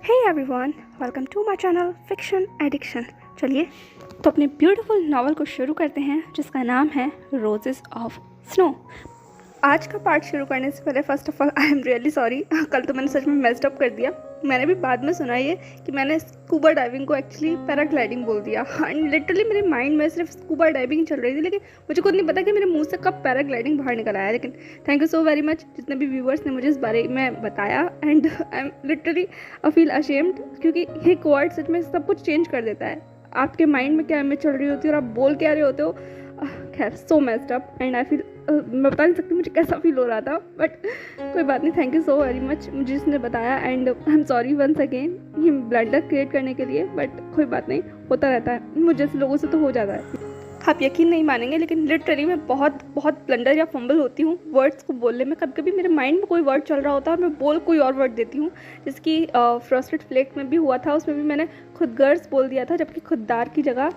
Hey everyone, welcome to my channel Fiction Addiction. चलिए तो अपने ब्यूटीफुल नावल को शुरू करते हैं जिसका नाम है रोजेस ऑफ स्नो। आज का पार्ट शुरू करने से पहले first of all I am really sorry. कल तो मैंने सच में मेस्ड अप कर दिया। मैंने भी बाद में सुना ये कि मैंने स्कूबा डाइविंग को एक्चुअली पैराग्लाइडिंग बोल दिया। एंड लिटरली मेरे माइंड में सिर्फ स्कूबा डाइविंग चल रही थी, लेकिन मुझे खुद नहीं पता कि मेरे मुंह से कब पैराग्लाइडिंग बाहर निकल आया। लेकिन thank you so very much जितने भी व्यूअर्स ने मुझे इस बारे में बताया। And I am literally I feel ashamed, क्योंकि ये वर्ड सच में सब कुछ चेंज कर देता है। आपके माइंड में क्या इमेज चल रही होती है और आप बोल क्या रहे होते हो। खैर, सो messed up and I feel मैं बता नहीं सकती मुझे कैसा फील हो रहा था, बट कोई बात नहीं। Thank you so very much मुझे जिसने बताया। And I am sorry once again ये ब्लंडर क्रिएट करने के लिए, बट कोई बात नहीं, होता रहता है। मुझे जैसे लोगों से तो हो जाता है। आप यकीन नहीं मानेंगे, लेकिन लिटरली मैं बहुत ब्लंडर या फंबल होती हूँ वर्ड्स को बोलने में। कभी कभी मेरे माइंड में कोई वर्ड चल रहा होता है और मैं बोल कोई और वर्ड देती हूँ, जिसकी फ्रस्टेड फ्लेक में भी हुआ था। उसमें भी मैंने खुद गर्ल्स बोल दिया था जबकि खुददार की जगह।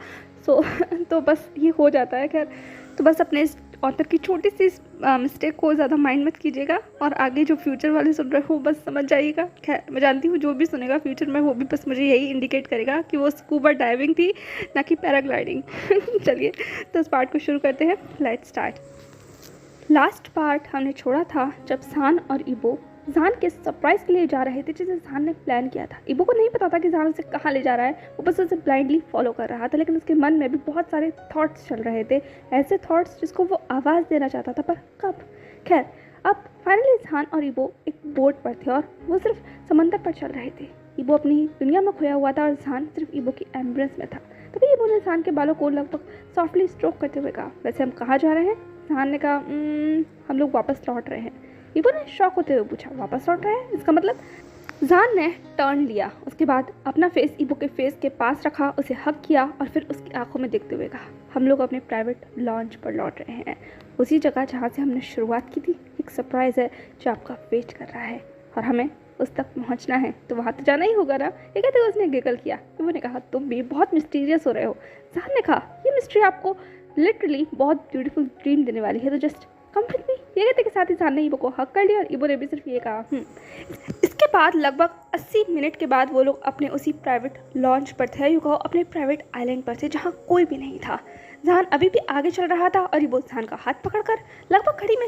सो तो बस ये हो जाता है। खैर, तो बस अपने इस ऑथर की छोटी सी मिस्टेक को ज़्यादा माइंड मत कीजिएगा, और आगे जो फ्यूचर वाले सुन रहे हो बस समझ जाइएगा। खैर, मैं जानती हूँ जो भी सुनेगा फ्यूचर में वो भी बस मुझे यही इंडिकेट करेगा कि वो स्कूबा डाइविंग थी, ना कि पैराग्लाइडिंग। चलिए तो इस पार्ट को शुरू करते हैं। Let's start. लास्ट पार्ट हमने छोड़ा था जब सान और इबो जान के सरप्राइज के लिए जा रहे थे, जिसे जान ने प्लान किया था। इबो को नहीं पता था कि जान उसे कहाँ ले जा रहा है, वो बस उसे ब्लाइंडली फॉलो कर रहा था। लेकिन उसके मन में भी बहुत सारे थॉट्स चल रहे थे, ऐसे थॉट्स जिसको वो आवाज़ देना चाहता था, पर कब। खैर, अब फाइनली जान और इबो एक बोट पर थे और वो सिर्फ समंदर पर चल रहे थे। इबो अपनी दुनिया में खोया हुआ था और जान सिर्फ इबो की एम्बुलेंस में था। तभी इबो ने जान के बालों को लगभग सॉफ्टली स्ट्रोक करते हुए कहा, वैसे हम कहाँ जा रहे हैं? जान ने कहा, हम लोग वापस लौट रहे हैं। इबो ने शॉक होते हुए पूछा, वापस लौट रहे हैं? इसका मतलब? जान ने टर्न लिया, उसके बाद अपना फेस इबो के फेस के पास रखा, उसे हग किया और फिर उसकी आंखों में देखते हुए कहा, हम लोग अपने प्राइवेट लॉन्च पर लौट रहे हैं, उसी जगह जहाँ से हमने शुरुआत की थी। एक सरप्राइज़ है जो आपका वेट कर रहा है और हमें उस तक पहुँचना है, तो वहाँ तो जाना ही होगा ना। ये कहते हुए उसने गिगल किया। इबो ने कहा, तुम भी बहुत मिस्टीरियस हो रहे हो। जान ने कहा, ये मिस्ट्री आपको लिटरली बहुत ब्यूटीफुल ड्रीम देने वाली है, तो जस्ट कम विद मी। ये कहते के साथ ही जान ने इबो को हक कर लिया और इबो ने भी सिर्फ ये कहा। इसके बाद लगभग 80 मिनट के बाद वो लोग अपने उसी प्राइवेट लॉन्च पर थे, यू कहो अपने प्राइवेट आइलैंड पर थे, जहाँ कोई भी नहीं था। जान अभी भी आगे चल रहा था और इबो जान का हाथ पकड़कर लगभग घड़ी में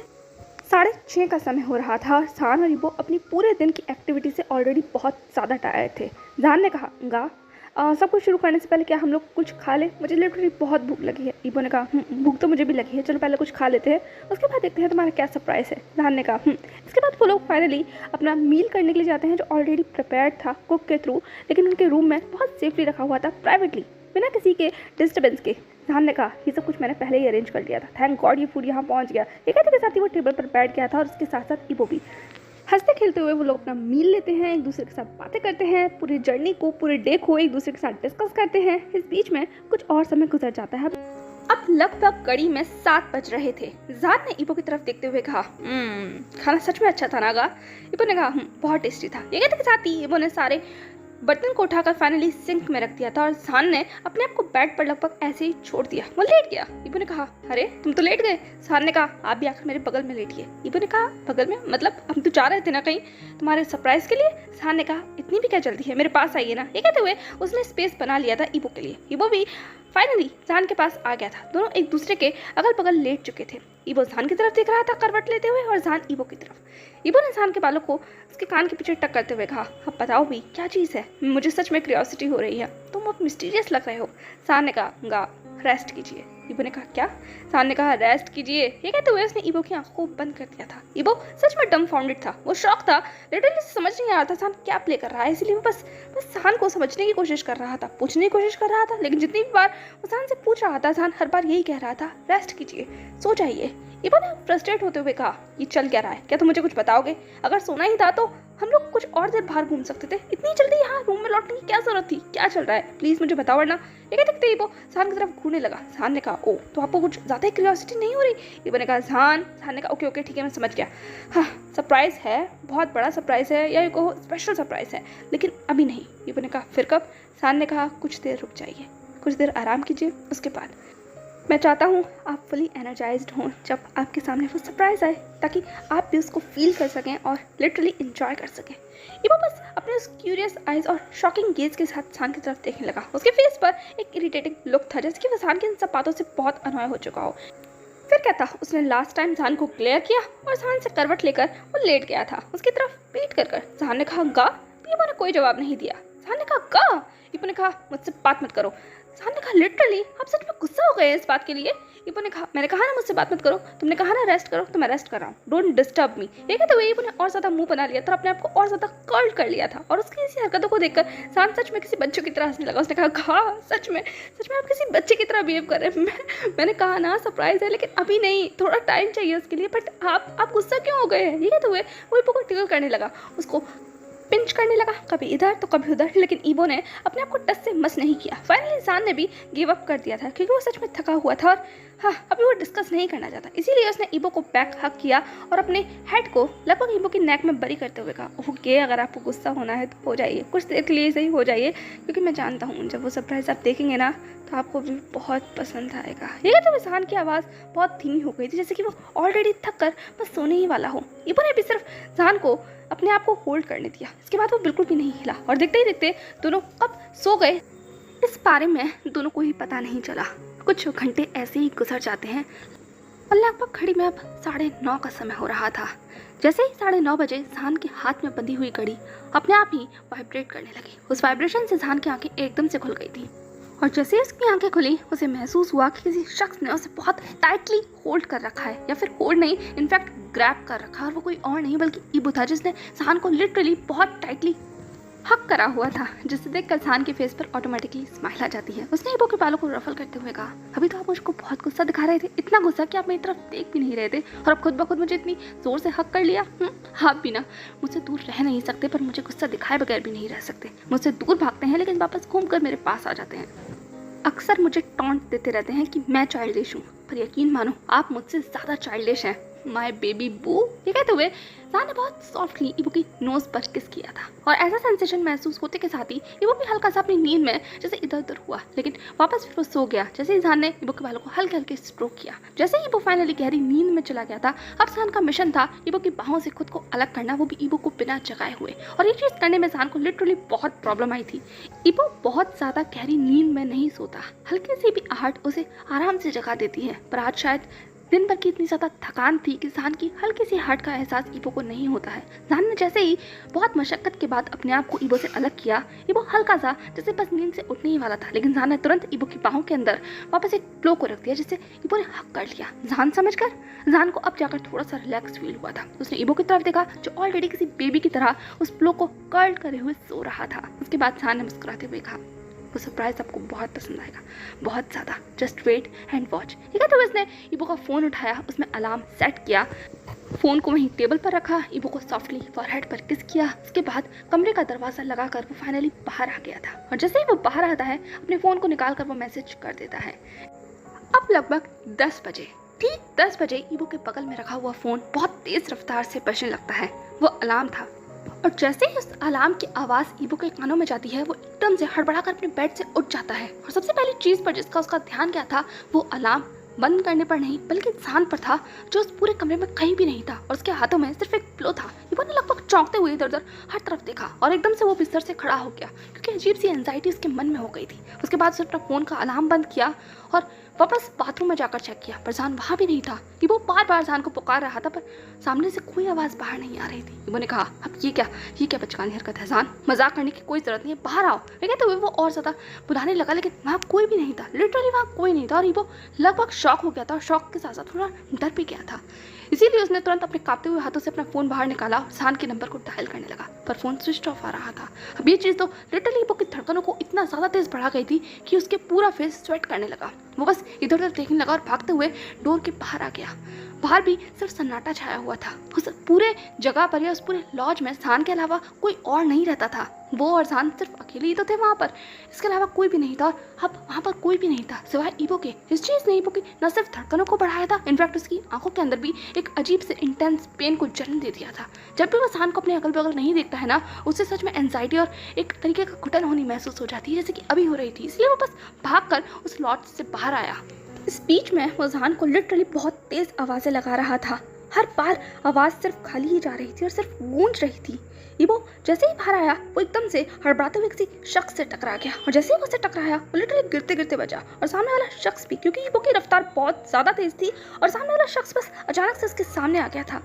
6:30 का समय हो रहा था। और जान और इबो अपनी पूरे दिन की एक्टिविटी से ऑलरेडी बहुत ज़्यादा टायर्ड थे। जान ने कहा, गा सब कुछ शुरू करने से पहले क्या हम लोग कुछ खा लें? मुझे लिटरली बहुत भूख लगी है। इबो ने कहा, भूख तो मुझे भी लगी है, चलो पहले कुछ खा लेते हैं, उसके बाद देखते हैं तुम्हारा क्या सरप्राइज़ है। जान ने कहा। इसके बाद वो लोग फाइनली अपना मील करने के लिए जाते हैं, जो ऑलरेडी प्रिपेयर्ड था कुक के थ्रू, लेकिन उनके रूम में बहुत सेफली रखा हुआ था, प्राइवेटली, बिना किसी के डिस्टर्बेंस के। जान ने कहा, ये सब कुछ मैंने पहले ही अरेंज कर लिया था, थैंक गॉड ये फूड यहाँ पहुँच गया। ये कहते के साथ ही वो टेबल पर बैठ गया था और उसके साथ साथ इबो भी। हंसते खेलते हुए वो लोग अपना मील लेते हैं, एक दूसरे के साथ बातें करते हैं, पूरी जर्नी को, पूरे डे को एक दूसरे के साथ डिस्कस करते हैं। इस बीच में कुछ और समय गुजर जाता है। अब लगभग घड़ी में 7 बज रहे थे। जान ने इबो की तरफ देखते हुए कहा, खाना सच में अच्छा था ना? गा। इबो ने कहा, बहुत टेस्टी था। ये कहते के साथ ही इबो ने सारे बर्तन को उठाकर फाइनली सिंक में रख दिया था और जान ने अपने आप को बेड पर लगभग ऐसे ही छोड़ दिया, वो लेट गया। इबो ने कहा, अरे तुम तो लेट गए। जान ने कहा, आप भी आकर मेरे बगल में लेटिए। इबो ने कहा, बगल में मतलब? हम तो जा रहे थे ना कहीं तुम्हारे सरप्राइज के लिए। जान ने कहा, इतनी भी क्या जल्दी है, मेरे पास आइए ना। ये कहते हुए उसने स्पेस बना लिया था इबो के लिए। इबो भी फाइनली जान के पास आ गया था। दोनों एक दूसरे के अगल बगल लेट चुके थे। इबो जान की तरफ देख रहा था करवट लेते हुए और जान इबो की तरफ। इबो ने जान के बालों को उसके कान के पीछे टक करते हुए कहा, अब बताओ भी क्या चीज़ है, मुझे सच में क्यूरियोसिटी हो रही है, तुम बहुत मिस्टीरियस लग रहे हो। जान ने कहा, गा रेस्ट कीजिए। इबो ने कहा, क्या? जान ने कहा, रेस्ट कीजिए। ये कहते हुए उसने इबो की आंखों को बंद कर दिया था। इबो सच में डम्फाउंडेड था, वो शॉक था, लिटरली समझ नहीं आ रहा था जान क्या प्ले कर रहा है। इसलिए वो बस जान को समझने की कोशिश कर रहा था, पूछने की कोशिश कर रहा था, लेकिन जितनी भी बार वो जान से पूछ रहा था, जान हर बार यही कह रहा था, रेस्ट कीजिए, सो जाइए। इबो ने फ्रस्ट्रेट होते हुए कहा, ये चल क्या रहा है, क्या तुम मुझे कुछ बताओगे? अगर सोना ही था तो हम लोग कुछ और देर बाहर घूम सकते थे, इतनी जल्दी यहाँ रूम में लौटने की क्या जरूरत थी? क्या चल रहा है, प्लीज मुझे बताओ वरना। ये कहते इबो जान की तरफ घूरने लगा। जान ने कहा, ओ तो आपको कुछ ज्यादा ही क्यूरियोसिटी नहीं हो रही? इबो ने कहा, जान ने कहा, ओके ओके ठीक है मैं समझ गया, हाँ सरप्राइज है, बहुत बड़ा सरप्राइज है, या ये कहो स्पेशल सरप्राइज है, लेकिन अभी नहीं। इबो ने कहा, फिर कब? जान ने कहा, कुछ देर रुक जाइए, कुछ देर आराम कीजिए, उसके बाद। मैं चाहता हूँ आप फुली एनर्जाइज्ड हों जब आपके सामने वो सरप्राइज़ आए, ताकि आप भी उसको फील कर सकें और लिटरली इंजॉय कर सकें। इबो बस अपने उस क्यूरियस आइज और शॉकिंग गेज के साथ सान की तरफ देखने लगा। उसके फेस पर एक इरिटेटिंग लुक था, जैसे कि वो सान की इन सब बातों से बहुत अनॉय हो चुका हो। फिर क्या था, उसने लास्ट टाइम जान को क्लियर किया और जान से करवट लेकर वो लेट गया था। उसकी तरफ पीट कर जान ने कहा गा। इबो ने कोई जवाब नहीं दिया। जान ने कहा गा। इबो ने कहा मुझसे बात मत करो। जान ने कहा लिटरली आप सच में गुस्सा हो गए इस बात के लिए। इबो ने कहा मैंने कहा ना मुझसे बात मत करो, तुमने कहा ना रेस्ट करो तो मैं रेस्ट कर रहा हूँ, डोंट डिस्टर्ब मी। ये कहते हुए इबो ने और ज्यादा मुंह बना लिया था, अपने आप को और ज्यादा कर्ल कर लिया था और उसकी इसी हरकतों को देखकर जान सच में किसी बच्चों की तरह हंसने लगा। उसने कहा सच में आप किसी बच्चे की तरह बिहेव कर रहे हैं। मैंने कहा ना सरप्राइज है, लेकिन अभी नहीं, थोड़ा टाइम चाहिए उसके लिए। बट आप गुस्सा क्यों हो गए हैं? ये कहते हुए वो इबो को टिकल करने लगा, उसको पिंच करने लगा, कभी इधर तो कभी उधर। लेकिन इबो ने अपने आप को टच से मस नहीं किया। फाइनली जान ने भी गिव अप कर दिया था, क्योंकि वो सच में थका हुआ था और हाँ अभी वो डिस्कस नहीं करना चाहता। इसीलिए उसने इबो को बैक हक किया और अपने हेड को लगभग इबो की नेक में बरी करते हुए कहा ओके, अगर आपको गुस्सा होना है तो हो जाइए, कुछ देर के लिए सही हो जाइए, क्योंकि मैं जानता हूँ जब वो सरप्राइज आप देखेंगे ना तो आपको भी बहुत पसंद आएगा। ये तो जान की आवाज़ बहुत धीमी हो गई थी, जैसे कि वो ऑलरेडी थक कर बस सोने ही वाला हो। इबो ने भी सिर्फ जान को अपने आप को होल्ड करने दिया। इसके बाद वो बिल्कुल भी नहीं हिला और देखते ही देखते दोनों कब सो गए इस बारे में दोनों को ही पता नहीं चला। कुछ घंटे ऐसे ही गुजर जाते हैं और लगभग घड़ी में अब 9:30 का समय हो रहा था। जैसे ही 9:30 बजे जान के हाथ में बंधी हुई घड़ी अपने आप ही वाइब्रेट करने लगी। उस वाइब्रेशन से जान की आंखें एकदम से खुल गई थी और जैसे ही उसकी आंखें खुली उसे महसूस हुआ कि किसी शख्स ने उसे बहुत टाइटली होल्ड कर रखा है, या फिर होल्ड नहीं, इनफैक्ट ग्रैब कर रखा। और वो कोई और नहीं बल्कि इबो था, जिसने जान को लिटरली बहुत टाइटली हक करा हुआ था, जिसे देखकर जान के फेस पर ऑटोमेटिकली स्माइल आ जाती है। उसने इबो के बालों को रफल करते हुए कहा अभी तो आप मुझको बहुत गुस्सा दिखा रहे थे, इतना गुस्सा कि आप मेरी तरफ देख भी नहीं रहे थे, और अब खुद ब खुद मुझे इतनी जोर से हक कर लिया। आप भी ना मुझसे दूर रह नहीं सकते, पर मुझे गुस्सा दिखाए बगैर भी नहीं रह सकते। मुझसे दूर भागते हैं लेकिन वापस घूम कर मेरे पास आ जाते हैं। अक्सर मुझे टॉन्ट देते रहते हैं कि मैं चाइल्डिश हूँ, पर यकीन मानो आप मुझसे ज़्यादा चाइल्डिश हैं, माय बेबी बू। ये कहते हुए जान ने बहुत सॉफ्टली इबो की नोज पर किस किया था और ऐसा सेंसेशन महसूस होते के साथ ही इबो भी हल्का सा अपनी नींद में जैसे इधर उधर हुआ, लेकिन वापस फिर वो सो गया। जैसे ही जान ने इबो के बालों को हल्के हल्के स्ट्रोक किया, जैसे ही इबो फाइनली गहरी नींद में चला गया था, अब जान का मिशन था इबो की बाहों से खुद को अलग करना, वो भी इबो को बिना जगाए हुए। और ये चीज़ करने में जान को लिटरली बहुत प्रॉब्लम आई थी। इबो बहुत ज़्यादा गहरी नींद में नहीं सोता, हल्की सी भी आहट उसे आराम से जगा देती है। पर आज शायद दिन भर की इतनी ज़्यादा थकान थी कि जान की हल्की सी हट का एहसास इबो को नहीं होता है। जान ने जैसे ही बहुत मशक्कत के बाद अपने आप को इबो से अलग किया, इबो हल्का सा जैसे बस नींद से उठने ही वाला था, लेकिन जान ने तुरंत इबो की बाहों के अंदर वापस एक प्लो को रख दिया, जिससे इबो ने हक कर लिया। जान समझकर जान को अब जाकर थोड़ा सा रिलैक्स फील हुआ था। उसने इबो की तरफ देखा जो ऑलरेडी किसी बेबी की तरह उस प्लो को कर्ल करे हुए सो रहा था। उसके बाद जान ने मुस्कुराते हुए कहा वो सरप्राइज आपको बहुत पसंद आएगा, बहुत ज़्यादा, जस्ट वेट एंड वॉच। ठीक है, तो उसने इबो का फ़ोन उठाया, उसमें अलार्म सेट किया, फ़ोन को वहीं टेबल पर रखा, इबो को सॉफ्टली फॉरहेड पर किस किया। उसके बाद कमरे का दरवाज़ा लगाकर वो फाइनली बाहर आ गया था। और जैसे ही वो बाहर आता है अपने फ़ोन को निकाल कर वो मैसेज कर देता है। अब लगभग 10 बजे, ठीक 10 बजे इबो के बगल में रखा हुआ फ़ोन बहुत तेज़ रफ्तार से बजने लगता है। वो अलार्म था और जैसे ही उस अलार्म की आवाज़ इबो के कानों में जाती है, वो एकदम से हड़बड़ाकर अपने बेड से उठ जाता है। और सबसे पहली चीज़ पर जिसका उसका ध्यान गया था वो अलार्म बंद करने पर नहीं बल्कि जान पर था, जो उस पूरे कमरे में कहीं भी नहीं था और उसके हाथों में सिर्फ एक पिलो था। इबो ने लगभग चौंकते हुए इधर उधर हर तरफ देखा और एकदम से वो बिस्तर से खड़ा हो गया, क्योंकि अजीब सी एंजाइटी उसके मन में हो गई थी। उसके बाद उसने अपना फ़ोन का अलार्म बंद किया और वापस बाथरूम में जाकर चेक किया, पर जान वहाँ भी नहीं था। इबो बार बार जान को पुकार रहा था, पर सामने से कोई आवाज़ बाहर नहीं आ रही थी। इबो ने कहा अब ये क्या बचकानी हरकत है जान, मजाक करने की कोई ज़रूरत नहीं है, बाहर आओ। लेकिन तो वो और ज़्यादा बुलाने लगा, लेकिन वहाँ कोई भी नहीं था, लिटरली वहाँ कोई नहीं था। और इबो लगभग शॉक हो गया था और शॉक के साथ साथ थोड़ा डर भी गया था। इसीलिए उसने तुरंत अपने कांपते हुए हाथों से अपना फ़ोन बाहर निकाला और जान के नंबर को डायल करने लगा, पर फ़ोन स्विच ऑफ आ रहा था। अब ये चीज़ तो लिटरली इबो की धड़कनों को इतना ज़्यादा तेज़ बढ़ा गई थी कि उसके पूरा फेस स्वेट करने लगा। वो बस इधर उधर देखने लगा और भागते हुए डोर के बाहर आ गया। बाहर भी सिर्फ सन्नाटा छाया हुआ था। उस पूरे जगह पर या उस पूरे लॉज में जान के अलावा कोई और नहीं रहता था। वो और जान सिर्फ अकेले ही तो थे वहाँ पर, इसके अलावा कोई भी नहीं था। और अब वहाँ पर कोई भी नहीं था सिवाय इबो के। इस चीज़ ने इबो की न सिर्फ धड़कनों को बढ़ाया था, इनफैक्ट उसकी आंखों के अंदर भी एक अजीब से इंटेंस पेन को जन्म दे दिया था। जब भी वो जान को अपने अगल बगल नहीं देखता है ना, उससे सच में एंजाइटी और एक तरीके का घुटन होनी महसूस हो जाती है, जैसे कि अभी हो रही थी। इसलिए वो बस भाग कर उस लॉज से बाहर आया। इस बीच में वो जहान को लिटरली बहुत तेज आवाज़ें लगा रहा था। हर बार आवाज़ सिर्फ खाली ही जा रही थी और सिर्फ गूंज रही थी। इबो जैसे ही बाहर आया वो एकदम से हड़बड़ाते हुए किसी शख्स से टकरा गया और जैसे ही वो उससे टकराया वो लिटरली गिरते गिरते बचा। और सामने वाला शख्स भी, क्योंकि इबो की रफ्तार बहुत ज़्यादा तेज थी और सामने वाला शख्स बस अचानक से उसके सामने आ गया था।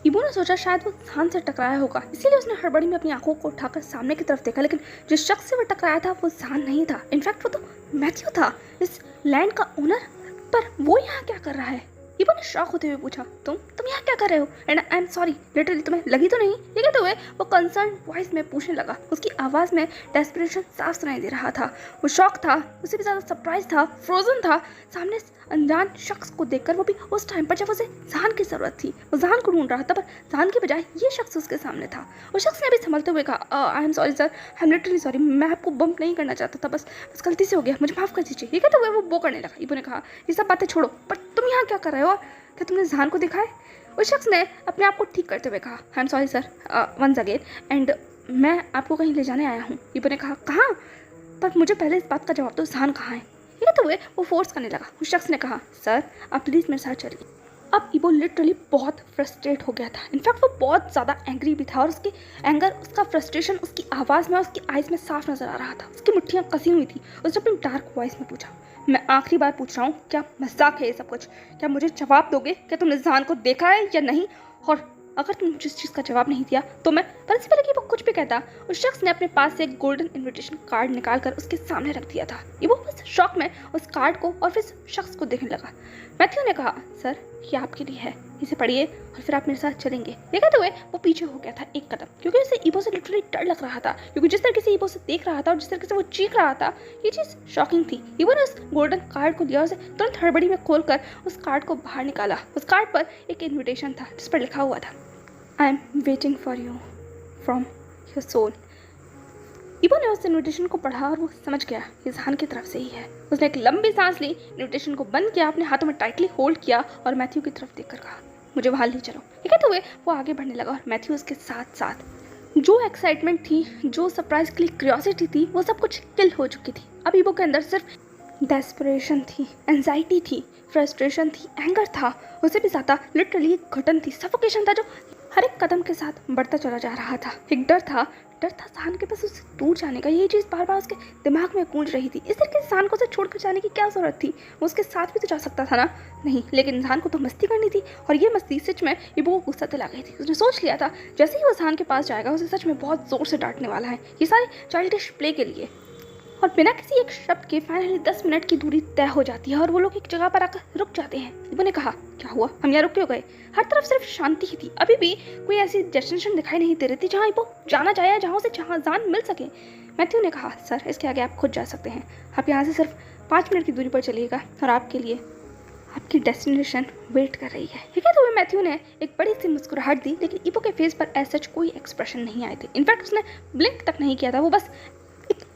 इबो ने सोचा शायद वो जहान से टकराया होगा, इसीलिए उसने हड़बड़ी में अपनी आंखों को उठाकर सामने की तरफ देखा, लेकिन जिस शख्स से वो टकराया था वो जहान नहीं था। इनफैक्ट वो तो मैथ्यू था, इस लैंड का ओनर। पर वो यहाँ क्या कर रहा है? इबो ने शॉक होते हुए पूछा, तुम यहाँ क्या कर रहे हो? And I am sorry, literally तुम्हें लगी तो नहीं? ये कहते हुए वो कंसर्न वॉइस में पूछने लगा। उसकी आवाज़ में डेस्परेशन साफ सुनाई दे रहा था। वो शॉक था, उससे भी ज़्यादा सरप्राइज था, फ्रोजन था सामने अनजान शख्स को देखकर, वो भी उस टाइम पर जब उसे जहान की ज़रूरत थी। वो जहान को ढूंढ रहा था, पर जहान के बजाय ये शख्स उसके सामने था। उस शख्स ने भी संभलते हुए कहा, I am sorry sir, I am literally sorry, मैं आपको बम्प नहीं करना चाहता था, बस गलती से हो गया, मुझे माफ़ कर दीजिए। ये कहते हुए वो वो करने लगा। इबो ने कहा, ये सब बातें छोड़ो, पर तुम यहाँ क्या कर रहे हो? क्या तुमने जहान को देखा है? उस शख्स ने अपने आप को ठीक करते हुए कहा, I am sorry sir, once again, and मैं आपको कहीं ले जाने आया हूँ। इबो ने कहा, कहाँ? पर मुझे पहले इस बात का जवाब दो, जहान कहाँ है? ये कहते हुए वो फोर्स करने लगा। उस शख्स ने कहा, सर आप प्लीज़ मेरे साथ चलिए। अब इबो लिटरली बहुत फ्रस्ट्रेट हो गया था। इनफैक्ट वो बहुत ज़्यादा एंग्री भी था और उसकी एंगर, उसका फ्रस्ट्रेशन उसकी आवाज़ में और उसकी आइज़ में साफ नज़र आ रहा था। उसकी मुट्ठियाँ कसी हुई थी। उसने अपनी डार्क वॉइस में पूछा, मैं आखिरी बार पूछ रहा हूँ, क्या मजाक है ये सब कुछ? क्या मुझे जवाब दोगे? क्या तुमने जहान को देखा है या नहीं? और अगर तुम जिस चीज़ का जवाब नहीं दिया तो मैं, पर इससे पहले कि वो कुछ भी कहता, उस शख्स ने अपने पास से एक गोल्डन इनविटेशन कार्ड निकाल कर उसके सामने रख दिया था। वो बस शॉक में उस कार्ड को और फिर शख्स को देखने लगा। मैथ्यू ने कहा, सर ये आपके लिए है, इसे पढ़िए और फिर आप मेरे साथ चलेंगे। ये कहते हुए वो पीछे हो गया था एक कदम, क्योंकि उसे इबो से लिटरली डर लग रहा था, क्योंकि जिस तरीके से इबो से देख रहा था और जिस तरीके से वो चीख रहा था, ये चीज़ शॉकिंग थी। इबो ने उस गोल्डन कार्ड को लिया और उसे तुरंत हड़बड़ी में खोलकर उस कार्ड को बाहर निकाला। उस कार्ड पर एक इन्विटेशन था जिस पर लिखा हुआ था, I am waiting for you from your soul. इबो ने उस इन्विटेशन को पढ़ा और वो समझ गया ये जहान की तरफ से ही है। उसने एक लंबी सांस ली, इन्विटेशन को बंद किया, अपने हाथों में टाइटली होल्ड किया और मैथ्यू की तरफ देखकर कहा, मुझे वहाँ ले चलो। ये कहते हुए वो आगे बढ़ने लगा और मैथ्यू उसके साथ साथ। जो एक्साइटमेंट थी, जो सरप्राइज के लिए क्यूरियोसिटी थी, वो सब कुछ किल हो चुकी थी। अब इबो के अंदर सिर्फ डेस्परेशन थी, एंजाइटी थी, फ्रस्ट्रेशन थी, एंगर था, उससे भी ज़्यादा लिटरली घटन थी, सफोकेशन था जो हर एक कदम के साथ बढ़ता चला जा रहा था। एक डर था जहान के पास उससे दूर जाने का। ये चीज़ बार बार उसके दिमाग में गूंज रही थी। इस तरीके से जहान को उसे छोड़कर जाने की क्या ज़रूरत थी? वो उसके साथ भी तो जा सकता था ना। नहीं, लेकिन जहान को तो मस्ती करनी थी और ये मस्ती सच में इबो को गुस्सा दिला गई थी। उसने सोच लिया था जैसे ही वो जहान के पास जाएगा उसे सच में बहुत ज़ोर से डांटने वाला है, ये सारे चाइल्डिश प्ले के लिए। और बिना किसी एक शब्द के फाइनली 10 मिनट की दूरी तय हो जाती है और वो लोग एक जगह पर आकर रुक जाते हैं। इबो ने कहा, क्या हुआ, हम यहाँ रुक क्यों गए? हर तरफ सिर्फ शांति ही थी। अभी भी कोई ऐसी डेस्टिनेशन दिखाई नहीं दे रही थी जहाँ इबो जाना चाहे, जहाँ उसे जान मिल सके। मैथ्यू ने कहा, सर इसके आगे आप खुद जा सकते हैं, आप यहाँ से सिर्फ 5 मिनट की दूरी पर चलिएगा और आपके लिए आपकी डेस्टिनेशन वेट कर रही है। ठीक है, तो मैथ्यू ने एक बड़ी सी मुस्कुराहट दी, लेकिन इबो के फेस पर ऐसा कोई एक्सप्रेशन नहीं आए थे। इनफैक्ट उसने ब्लिंक तक नहीं किया था। वो बस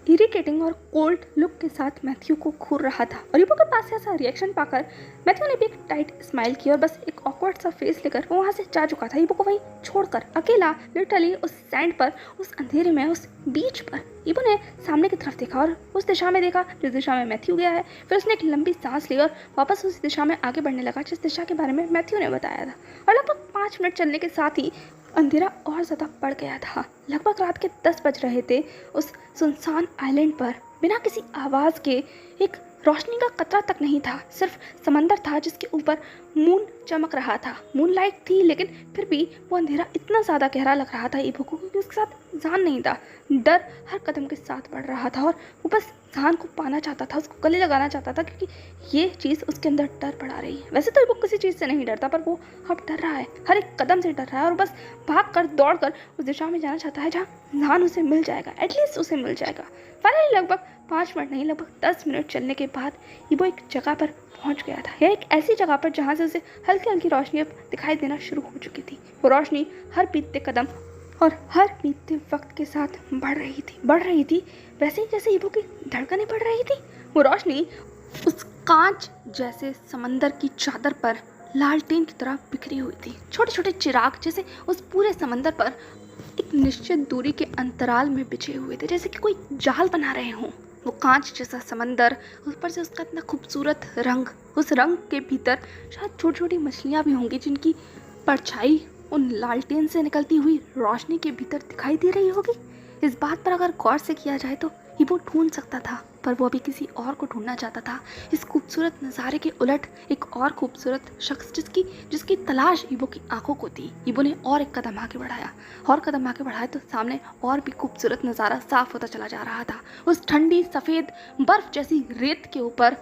इरिटेटिंग और कोल्ड लुक के साथ मैथ्यू को घूर रहा था और इबो के पास से ऐसा रिएक्शन पाकर मैथ्यू ने भी एक टाइट स्माइल की और बस एक ऑकवर्ड सा फेस लेकर वो वहाँ से जा चुका था, इबो को वहीं छोड़कर अकेला लिटरली उस सैंड पर, उस अंधेरे में, उस बीच पर। इबो ने सामने की तरफ देखा और उस दिशा में देखा जिस दिशा में मैथ्यू गया है। फिर उसने एक लंबी सांस ली और वापस उस दिशा में आगे बढ़ने लगा जिस दिशा के बारे में मैथ्यू ने बताया था। और लगभग 5 मिनट चलने के साथ ही अंधेरा और ज़्यादा बढ़ गया था। लगभग रात के 10 बज रहे थे। उस सुनसान आइलैंड पर बिना किसी आवाज़ के एक रोशनी का कतरा तक नहीं था, सिर्फ समंदर था जिसके ऊपर मून चमक रहा था। मून लाइट थी, लेकिन फिर भी वो अंधेरा इतना ज़्यादा गहरा लग रहा था इबो को, क्योंकि उसके साथ जान नहीं था। डर हर कदम के साथ बढ़ रहा था और वो बस जान को पाना चाहता था, उसको गले लगाना चाहता था, क्योंकि ये चीज़ उसके अंदर डर बढ़ा रही है। वैसे तो इबो किसी चीज़ से नहीं डरता, पर वो अब डर रहा है, हर एक कदम से डर रहा है और बस भाग कर दौड़ कर उस दिशा में जाना चाहता है जहाँ जान उसे मिल जाएगा, एटलीस्ट उसे मिल जाएगा। फाइनली लगभग 5 मिनट नहीं, लगभग 10 मिनट चलने के बाद इबो एक जगह पर पहुंच गया था। यह एक ऐसी जगह पर जहां से उसे हल्की हल्की रोशनी अब दिखाई देना शुरू हो चुकी थी। वो रोशनी हर बीतते कदम और हर बीतते वक्त के साथ बढ़ रही थी वैसे ही जैसे इबो की धड़कनें बढ़ रही थी। वो रोशनी उस कांच जैसे समंदर की चादर पर लालटेन की तरह बिखरी हुई थी। छोटे छोटे चिराग जैसे उस पूरे समंदर पर एक निश्चित दूरी के अंतराल में बिछे हुए थे, जैसे कि कोई जाल बना रहे हों। वो कांच जैसा समंदर, ऊपर से उसका इतना खूबसूरत रंग, उस रंग के भीतर शायद छोटी छोटी मछलियाँ भी होंगी जिनकी परछाई उन लालटेन से निकलती हुई रोशनी के भीतर दिखाई दे रही होगी। इस बात पर अगर गौर से किया जाए तो ये वो ढूंढ सकता था, पर वो अभी किसी और को ढूंढना चाहता था। इस खूबसूरत नज़ारे के उलट एक और खूबसूरत शख्स जिसकी तलाश ईबो की आंखों को थी। ईबो ने और एक कदम आगे बढ़ाया, और कदम आगे बढ़ाया तो सामने और भी खूबसूरत नज़ारा साफ होता चला जा रहा था। उस ठंडी सफ़ेद बर्फ जैसी रेत के ऊपर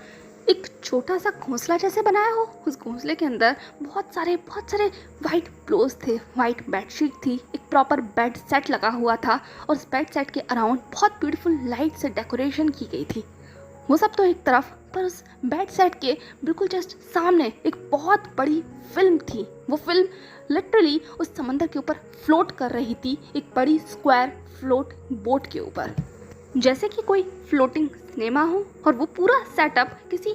एक छोटा सा घोंसला जैसे बनाया हो। उस घोंसले के अंदर बहुत सारे वाइट प्लोज थे, वाइट बेडशीट थी, एक प्रॉपर बेड सेट लगा हुआ था और उस बेड सेट के अराउंड बहुत ब्यूटीफुल लाइट से डेकोरेशन की गई थी। वो सब तो एक तरफ, पर उस बेड सेट के बिल्कुल जस्ट सामने एक बहुत बड़ी फिल्म थी। वो फिल्म लिटरली उस समंदर के ऊपर फ्लोट कर रही थी, एक बड़ी स्क्वायर फ्लोट बोट के ऊपर, जैसे कि कोई फ्लोटिंग सिनेमा हो। और वो पूरा सेटअप किसी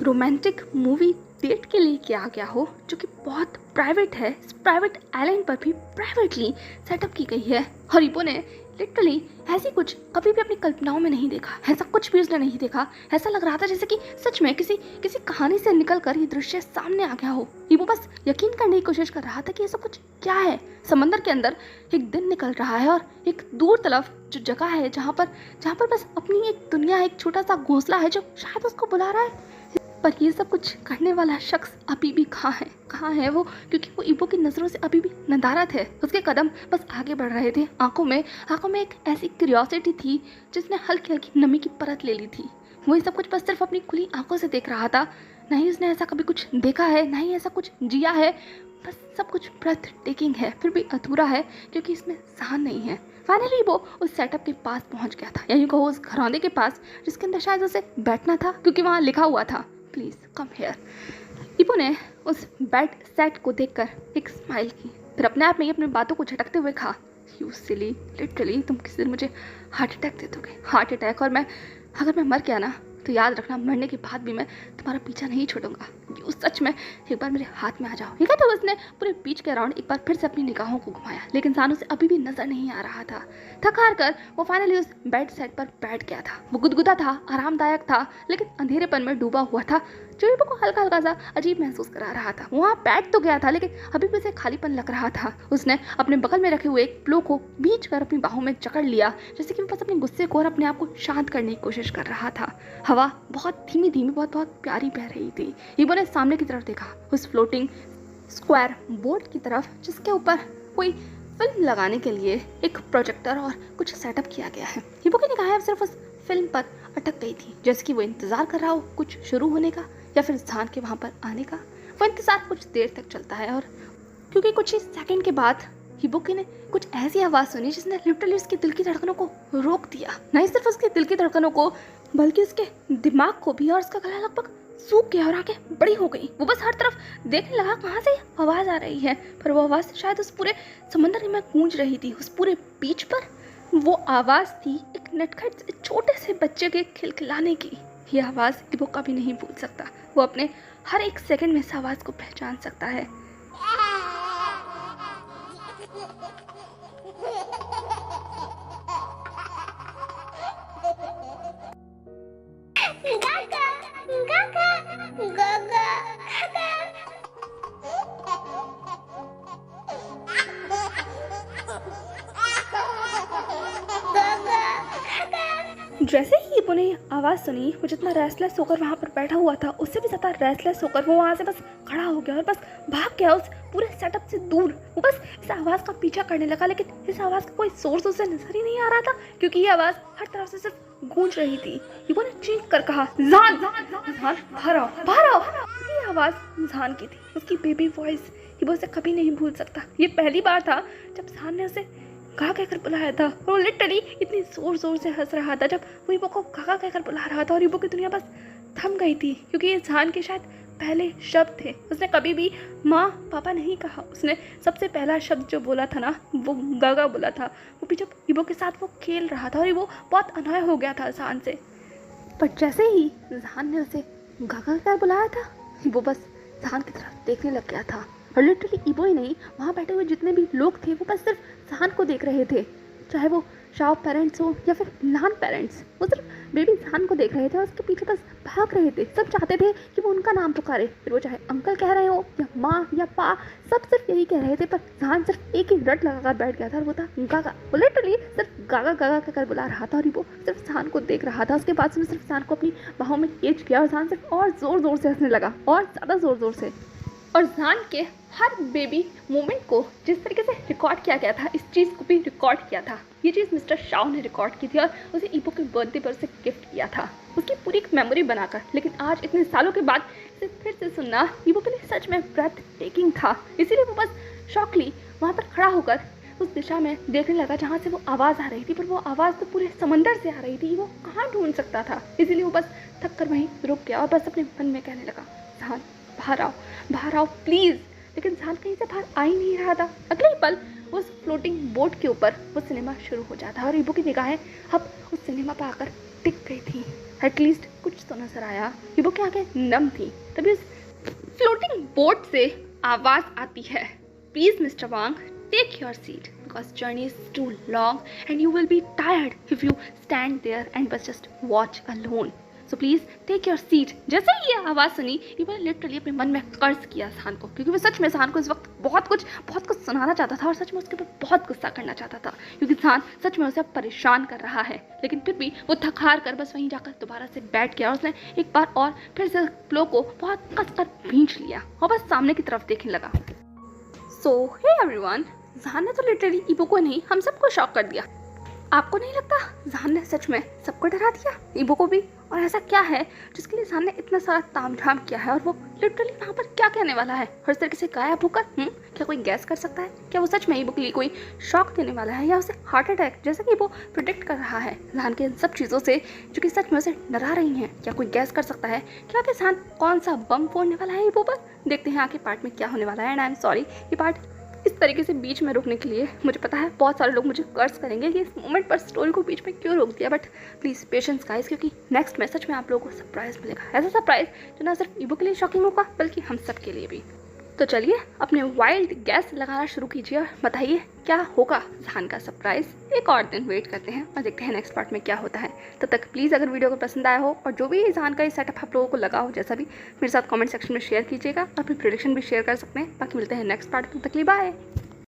रोमांटिक मूवी डेट के लिए किया गया हो, जो कि बहुत प्राइवेट है। इस प्राइवेट आइलैंड पर भी प्राइवेटली सेटअप की गई है। और ईबो ने लिटरली ऐसी कुछ कभी भी अपनी कल्पनाओं में नहीं देखा, ऐसा कुछ भी उसने नहीं देखा। ऐसा लग रहा था जैसे कि सच में किसी कहानी से निकल कर ये दृश्य सामने आ गया हो। ईबो बस यकीन करने की कोशिश कर रहा था कि ऐसा कुछ क्या है। समंदर के अंदर एक दिन निकल रहा है और एक दूर तरफ जो जगह है जहाँ पर बस अपनी एक दुनिया, एक छोटा सा घोंसला है जो शायद उसको बुला रहा है। पर ये सब कुछ करने वाला शख्स अभी भी कहाँ है वो, क्योंकि वो ईबो की नज़रों से अभी भी नदारत है। उसके कदम बस आगे बढ़ रहे थे। आंखों में एक ऐसी क्यूरियोसिटी थी जिसने हल्की हल्की नमी की परत ले ली थी। वो ये सब कुछ बस सिर्फ अपनी खुली आंखों से देख रहा था। नहीं उसने ऐसा कभी कुछ देखा है, नहीं ऐसा कुछ जिया है। बस सब कुछ ब्रेथ टेकिंग है, फिर भी अधूरा है क्योंकि इसमें जान नहीं है। फाइनली वो उस सेटअप के पास पहुंच गया था, या यूँ कहो उस घरौंदे के पास जिसके अंदर शायद उसे बैठना था, क्योंकि वहाँ लिखा हुआ था प्लीज़ कम हेयर। ईबो ने उस बेड सेट को देखकर एक स्माइल की, फिर अपने आप में ही अपनी बातों को झटकते हुए कहा, यू सिली, लिटरली तुम किसी दिन मुझे हार्ट अटैक दे दोगे, हार्ट अटैक। और अगर मैं मर गया ना तो याद रखना, मरने के बाद भी मैं तुम्हारा पीछा नहीं छोड़ूंगा। यू सच में एक बार मेरे हाथ में आ जाओ। ये कहते हुए उसने पूरे बीच के अराउंड एक बार फिर से अपनी निगाहों को घुमाया, लेकिन इंसान उसे अभी भी नजर नहीं आ रहा था। थक हार कर वो फाइनली उस बेड सेट पर बैठ गया था। वो गुदगुदा था, आरामदायक था, लेकिन अंधेरेपन में डूबा हुआ था, जो ईबो को हल्का हल्का सा अजीब महसूस करा रहा था। वहाँ बैठ तो गया था, लेकिन अभी भी उसे खालीपन लग रहा था। उसने अपने बगल में रखे हुए एक प्लो को बीच कर अपनी बाहों में जकड़ लिया, जैसे कि वो बस अपने गुस्से को और अपने आप को शांत करने की कोशिश कर रहा था। हवा बहुत धीमी धीमी बहुत प्यारी बह रही थी। ईबो ने सामने की तरफ देखा, उस फ्लोटिंग स्क्वायर बोर्ड की तरफ, जिसके ऊपर कोई फिल्म लगाने के लिए एक प्रोजेक्टर और कुछ सेटअप किया गया है। ईबो की निगाहें सिर्फ उस फिल्म पर अटक गई थी, जैसे कि वो इंतजार कर रहा हो कुछ शुरू होने का या फिर जान के वहाँ पर आने का। वो इंतजार कुछ देर तक चलता है, और क्योंकि कुछ ही सेकंड के बाद हिबुकी ने कुछ ऐसी आवाज़ सुनी जिसने लिटरली उसके दिल की धड़कनों को रोक दिया। नहीं सिर्फ उसके दिल की धड़कनों को, बल्कि उसके दिमाग को भी, और उसका गला लगभग सूख गया और आंखें बड़ी हो गई। वो बस हर तरफ देखने लगा कहाँ से आवाज़ आ रही है, पर वो आवाज़ शायद उस पूरे समंदर में गूंज रही थी। उस पूरे बीच पर वो आवाज़ थी एक नटखट छोटे से बच्चे के खिलखिलाने की। ये आवाज़ वो कभी नहीं भूल सकता। वो अपने हर एक सेकंड में इस आवाज़ को पहचान सकता है। जैसे ही ईबो ने आवाज़ सुनी, वो जितना रेस्टलेस होकर वहाँ पर बैठा हुआ था, उससे भी ज़्यादा रेस्टलेस होकर वो वहाँ से बस खड़ा हो गया और बस भाग गया उस पूरे सेटअप से दूर। वो बस इस आवाज़ का पीछा करने लगा, लेकिन इस आवाज़ का कोई सोर्स उसे नजर ही नहीं आ रहा था, क्योंकि ये आवाज़ हर तरफ से सिर्फ गूंज रही थी। ईबो ने चीख कर कहा, जान जान बाहर आओ बाहर आओ। ये आवाज़ जान की थी, उसकी बेबी वॉइस। ईबो उसे कभी नहीं भूल सकता। ये पहली बार था जब जान ने उसे काका कहकर बुलाया था, और वो लिटरली इतनी जोर जोर से हंस रहा था जब वो ईबो को काका कहकर बुला रहा था, और ईबो की दुनिया बस थम गई थी, क्योंकि ये जान के शायद पहले शब्द थे। उसने कभी भी माँ पापा नहीं कहा। उसने सबसे पहला शब्द जो बोला था ना, वो गागा बोला था। वो भी जब ईबो के साथ वो खेल रहा था, और ईबो बहुत अनोय हो गया था जान से। पर जैसे ही जान ने उसे गागा कहकर बुलाया था, वो बस जान की तरफ देखने लग गया था। और लिटरली ईबो ही नहीं, वहाँ बैठे हुए जितने भी लोग थे वो बस सिर्फ जान को देख रहे थे, चाहे वो शाओ पेरेंट्स हो या फिर नान पेरेंट्स, वो सिर्फ बेबी जान को देख रहे थे और उसके पीछे बस भाग रहे थे। सब चाहते थे कि वो उनका नाम पुकारे, फिर वो चाहे अंकल कह रहे हो या माँ या पा, सब सिर्फ यही कह रहे थे। पर जान सिर्फ एक ही रट लगाकर बैठ गया था और वो था गागा। वो लिटरली सिर्फ गागा गागा कहकर बुला रहा था और वो सिर्फ जान को देख रहा था। उसके बाद उसने सिर्फ जान को अपनी बाहों में खींच किया और जान सिर्फ और ज़ोर ज़ोर से हंसने लगा, और ज़्यादा ज़ोर ज़ोर से। और जान के हर बेबी मोमेंट को जिस तरीके से रिकॉर्ड किया गया था, इस चीज़ को भी रिकॉर्ड किया था। ये चीज़ मिस्टर शाओ ने रिकॉर्ड की थी और उसे ईबो के बर्थडे पर उसे गिफ्ट किया था, उसकी पूरी एक मेमोरी बनाकर। लेकिन आज इतने सालों के बाद इसे फिर से सुनना ईबो के लिए सच में ब्रेथ टेकिंग था। इसीलिए वो बस शॉकली वहाँ पर खड़ा होकर उस दिशा में देखने लगा जहाँ से वो आवाज़ आ रही थी। पर वो आवाज़ तो पूरे समंदर से आ रही थी, वो कहाँ ढूंढ सकता था। इसीलिए वो बस थक कर वहीं रुक गया और बस अपने मन में कहने लगा, जान बाहर आओ प्लीज़। लेकिन जान कहीं से बाहर आ ही नहीं रहा था। अगले ही पल उस फ्लोटिंग बोट के ऊपर वो सिनेमा शुरू हो जाता है और ईबो की निगाहें अब उस सिनेमा पर आकर टिक गई थी। एटलीस्ट कुछ तो नजर आया। ईबो की आंखें नम थी। तभी उस फ्लोटिंग बोट से आवाज़ आती है, please mister Wang take your seat because journey is too long and you will be tired if you stand there and बस just watch alone, so please take your seat. जैसे ही ये आवाज़ सुनी, ईबो ने लिटरली अपने मन में कर्ज किया जान को, क्योंकि वो सच में जान को इस वक्त बहुत कुछ सुनाना चाहता था और सच में उसके ऊपर बहुत गुस्सा करना चाहता था, क्योंकि जान सच में उसे अब परेशान कर रहा है। लेकिन फिर भी वो थक हार कर बस वहीं जाकर दोबारा से बैठ गया और उसने एक बार और फिर से फ्लो को बहुत कसकर भींच लिया और बस सामने की तरफ देखने लगा। सो हे एवरीवन, जान ने तो लिटरली ईबो को नहीं हम सबको शॉक कर दिया। आपको नहीं लगता जान ने सच में सबको डरा दिया, ईबो को भी? और ऐसा क्या है जिसके लिए जान ने इतना सारा तामझाम किया है और वो लिटरली वहाँ पर क्या कहने वाला है, हर तरीके से गायब होकर? क्या कोई गैस कर सकता है? क्या वो सच में ईबो के लिए कोई शॉक देने वाला है या उसे हार्ट अटैक जैसा कि वो प्रिडिक्ट कर रहा है जान के इन सब चीज़ों से जो कि सच में उसे डरा रही हैं? क्या कोई गैस कर सकता है क्या कि जान कौन सा बम फोड़ने वाला है ईबो पर? देखते हैं आगे पार्ट में क्या होने वाला है। एंड आई एम सॉरी ये पार्ट इस तरीके से बीच में रोकने के लिए। मुझे पता है बहुत सारे लोग मुझे कर्ज करेंगे कि इस मोमेंट पर स्टोरी को बीच में क्यों रोक दिया, बट प्लीज़ पेशेंस गाइस, क्योंकि नेक्स्ट में सच में आप लोगों को सरप्राइज मिलेगा। ऐसा सरप्राइज जो ना सिर्फ ईबो के लिए शॉकिंग होगा बल्कि हम सब के लिए भी। तो चलिए अपने वाइल्ड गैस लगाना शुरू कीजिए और बताइए क्या होगा जान का सरप्राइज। एक और दिन वेट करते हैं और देखते हैं नेक्स्ट पार्ट में क्या होता है। तब तक प्लीज़ अगर वीडियो को पसंद आया हो और जो भी जान का ये सेटअप आप लोगों को लगा हो जैसा भी, मेरे साथ कमेंट सेक्शन में शेयर कीजिएगा और अपनी प्रेडिक्शन भी शेयर कर सकते हैं। बाकी मिलते हैं नेक्स्ट पार्ट में, तक के लिए बाय।